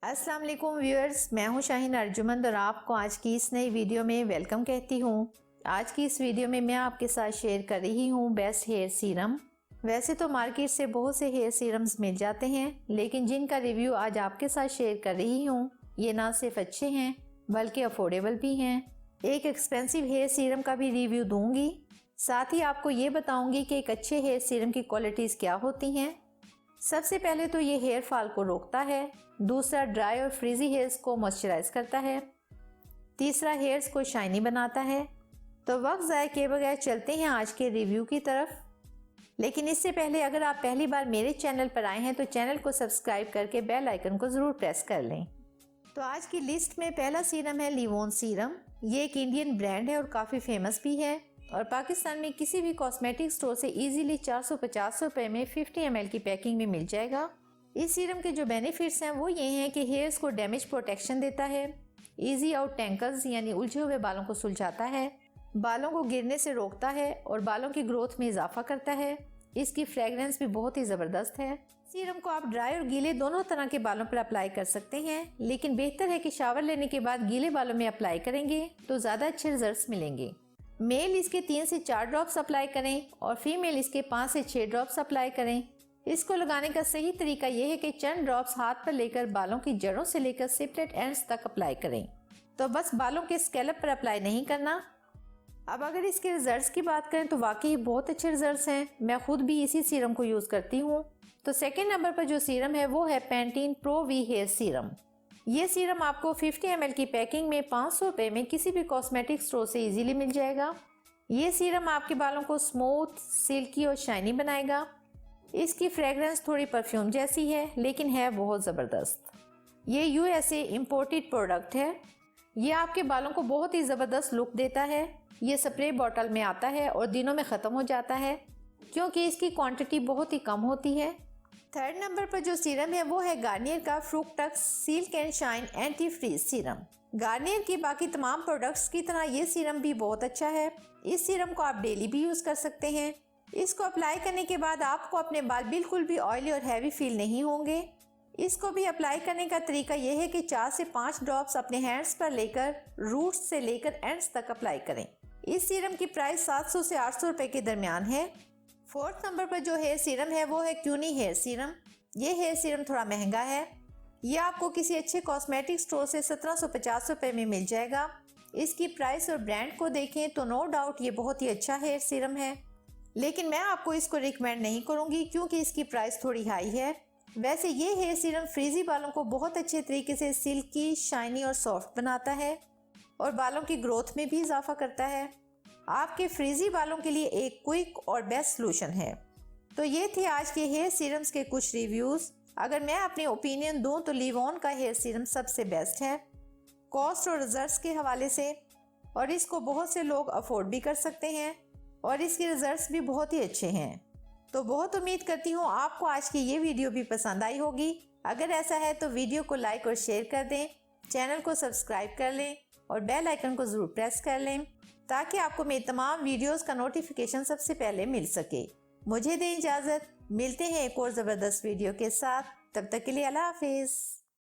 अस्सलाम वालेकुम व्यूअर्स, मैं हूं शाहीन अर्जुमंद और आपको आज की इस नई वीडियो में वेलकम कहती हूं। आज की इस वीडियो में मैं आपके साथ शेयर कर रही हूं बेस्ट हेयर सीरम। वैसे तो मार्केट से बहुत से हेयर सीरम्स मिल जाते हैं, लेकिन जिनका रिव्यू आज आपके साथ शेयर कर रही हूँ ये ना सिर्फ अच्छे हैं बल्कि अफोर्डेबल भी हैं। एक एक्सपेंसिव हेयर सीरम का भी रिव्यू दूंगी, साथ ही आपको ये बताऊंगी कि एक अच्छे हेयर सीरम की क्वालिटीज़ क्या होती हैं। सबसे पहले तो ये हेयर फॉल को रोकता है, दूसरा ड्राई और फ्रीजी हेयर्स को मॉइस्चराइज करता है, तीसरा हेयर्स को शाइनी बनाता है। तो वक्त ज़ाया किए बगैर चलते हैं आज के रिव्यू की तरफ। लेकिन इससे पहले अगर आप पहली बार मेरे चैनल पर आए हैं तो चैनल को सब्सक्राइब करके बेल आइकन को ज़रूर प्रेस कर लें। तो आज की लिस्ट में पहला सीरम है लिवोन सीरम। ये एक इंडियन ब्रांड है और काफ़ी फेमस भी है और पाकिस्तान में किसी भी कॉस्मेटिक स्टोर से इजीली 450 रुपए में 50 ml की पैकिंग में मिल जाएगा। इस सीरम के जो बेनिफिट्स हैं वो ये हैं कि हेयर्स को डैमेज प्रोटेक्शन देता है, इजी आउट टैंकल्स यानी उलझे हुए बालों को सुलझाता है, बालों को गिरने से रोकता है और बालों की ग्रोथ में इजाफा करता है। इसकी फ्रेगरेंस भी बहुत ही ज़बरदस्त है। सीरम को आप ड्राई और गीले दोनों तरह के बालों पर अप्लाई कर सकते हैं, लेकिन बेहतर है कि शावर लेने के बाद गीले बालों में अप्लाई करेंगे तो ज़्यादा अच्छे रिजल्ट्स मिलेंगे। मेल इसके 3 से 4 ड्रॉप्स अप्लाई करें और फीमेल इसके 5 से 6 ड्रॉप्स अप्लाई करें। इसको लगाने का सही तरीका यह है कि चंद ड्रॉप्स हाथ पर लेकर बालों की जड़ों से लेकर सेपरेट एंड्स तक अप्लाई करें। तो बस बालों के स्कैल्प पर अप्लाई नहीं करना। अब अगर इसके रिजल्ट्स की बात करें तो वाकई बहुत अच्छे रिजल्ट्स हैं। मैं खुद भी इसी सीरम को यूज़ करती हूँ। तो सेकेंड नंबर पर जो सीरम है वो है Pantene pro V hair serum. ये सीरम आपको 50 ml की पैकिंग में 500 रुपये में किसी भी कॉस्मेटिक स्टोर से इजीली मिल जाएगा। ये सीरम आपके बालों को स्मूथ, सिल्की और शाइनी बनाएगा। इसकी फ्रेगरेंस थोड़ी परफ्यूम जैसी है लेकिन है बहुत ज़बरदस्त। ये USA इम्पोर्टेड प्रोडक्ट है। ये आपके बालों को बहुत ही ज़बरदस्त लुक देता है। ये स्प्रे बॉटल में आता है और दिनों में ख़त्म हो जाता है क्योंकि इसकी क्वांटिटी बहुत ही कम होती है। थर्ड नंबर पर जो सीरम है वो है गार्नियर का Fructis silk and shine anti frizz serum. Garnier की बाकी तमाम प्रोडक्ट्स की तरह ये सीरम भी बहुत अच्छा है। इस सीरम को आप डेली भी यूज़ कर सकते हैं। इसको अप्लाई करने के बाद आपको अपने बाल बिल्कुल भी ऑयली और हैवी फील नहीं होंगे। इसको भी अप्लाई करने का तरीका यह है कि 4 से 5 ड्रॉप्स अपने हैंड्स पर लेकर रूट्स से लेकर एंड्स तक अप्लाई करें। इस सीरम की प्राइस 700 से 800 रुपये के दरमियान है। फोर्थ नंबर पर जो हेयर सीरम है वो है क्यूनी हेयर सीरम। ये हेयर सीरम थोड़ा महंगा है। ये आपको किसी अच्छे कॉस्मेटिक स्टोर से 1750 रुपये में मिल जाएगा। इसकी प्राइस और ब्रांड को देखें तो नो डाउट ये बहुत ही अच्छा हेयर सीरम है, लेकिन मैं आपको इसको रिकमेंड नहीं करूँगी क्योंकि इसकी प्राइस थोड़ी हाई है। वैसे ये हेयर सीरम फ्रीजी बालों को बहुत अच्छे तरीके से सिल्की, शाइनी और सॉफ्ट बनाता है और बालों की ग्रोथ में भी इजाफा करता है। आपके फ्रीजी बालों के लिए एक क्विक और बेस्ट सॉल्यूशन है। तो ये थे आज के हेयर सीरम्स के कुछ रिव्यूज़। अगर मैं अपनी ओपिनियन दूं तो लिवोन का हेयर सीरम सबसे बेस्ट है कॉस्ट और रिजल्ट्स के हवाले से, और इसको बहुत से लोग अफोर्ड भी कर सकते हैं और इसके रिजल्ट्स भी बहुत ही अच्छे हैं। तो बहुत उम्मीद करती हूँ आपको आज की ये वीडियो भी पसंद आई होगी। अगर ऐसा है तो वीडियो को लाइक और शेयर कर दें, चैनल को सब्सक्राइब कर लें और बेल आइकन को ज़रूर प्रेस कर लें ताकि आपको मेरी तमाम वीडियोस का नोटिफिकेशन सबसे पहले मिल सके। मुझे दें इजाज़त, मिलते हैं एक और ज़बरदस्त वीडियो के साथ। तब तक के लिए अल्लाह हाफिज़।